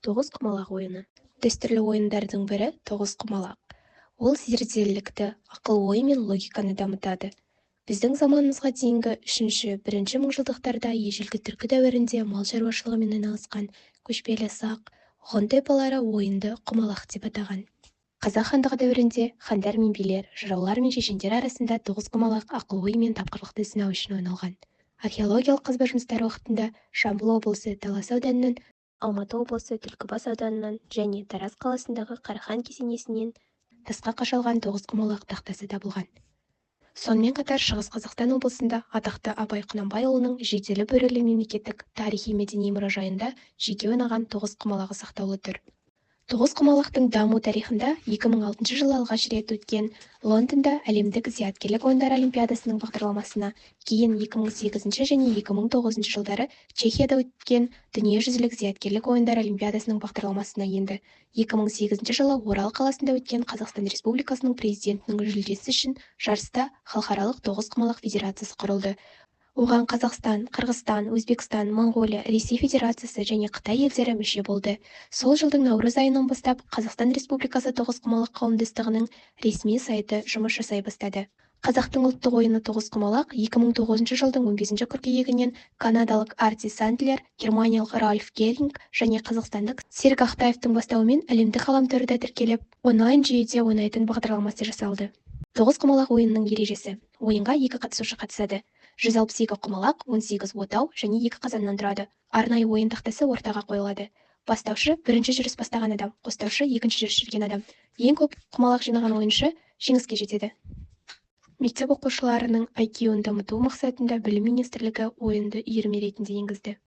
Тоғыз құмалақ ойыны. Дәстүрлі ойындардың бірі тоғыз құмалақ. Ол зерделілікті, ақыл-ой мен логиканы дамытады. Біздің заманымызға дейінгі 3-1 мыңжылдықтарда ежелгі түркі дәуірінде мал шаруашылығымен айналысқан көшпелі сақ, ғұн тайпалары ойынды құмалақ деп атаған. Қазақ хандығы дәуірінде хандар мен билер, жыраулар мен шешендер арасында тоғыз құмалақ ақыл-ой мен тапқырлықты сынау үшін ойналған. Археологиялық қазба жұмыстары уақытында Жамбыл облысы Талас ауданынан, Алматы облысы Түлкібас ауданынан және Тараз қаласындағы Қарахан кесенесінен тасқа қашалған тоғыз құмалақ тақтасы табылған. Сонымен қатар Шығыс Қазақстан облысында атақты Абай Құнанбайұлының Жетелі бөрілі мемлекеттік тарихи-мәдени мұражайында жеке ойнаған тоғыз құмалағы сақтаулы тұр. Тоғыз құмалақтың даму тарихында 2006 жылы алғаш рет өткен Лондонда әлемдік зияткерлік ойындар олимпиадасының бағдарламасына, кейін 2008 және 2009 жылдары Чехияда өткен дүниежүзілік зияткерлік ойындар олимпиадасының бағдарламасына енді. 2008 жылы Орал қаласында өткен Қазақстан Республикасының президентінің жүлдесі үшін жарыста халықаралық тоғыз құмалақ федерациясы құрылды. Оған Қазақстан, Қырғызстан, Өзбекстан, Моңғолия, Ресей Федерациясы және Қытай елдері мүше болды. Сол жылдың наурыз айынан бастап Қазақстан Республикасы тоғыз құмалақ қауымдастығының ресми сайты жұмыс жасай бастады. Қазақтың ұлттық ойыны тоғыз құмалақ 2009 жылдың 15 қыркүйегінен канадалық Арти Сандлер, германиялық Ральф Герлинг және қазақстандық Серік Ақтаевтың бастауымен әлемдік ғаламторда тіркеліп, онлайн жүйеде ойнайтын бағдарламасы жасалды. Тоғыз құмалақ ойынының ережесі. Ойынға 2 қатысушы қатысады. 162 құмалақ, 18 отау және 2 қазаннан тұрады. Арнайы ойын тақтасы ортаға қойылады. Бастаушы бірінші жүріс бастаған адам, қостаушы екінші жүріс жүрген адам. Ең көп құмалақ жинаған ойыншы жеңіске жетеді. Мектеп оқушыларының IQ-ын дамыту мақсатында Білім министрлігі ойынды үйірме ретінде енгізді.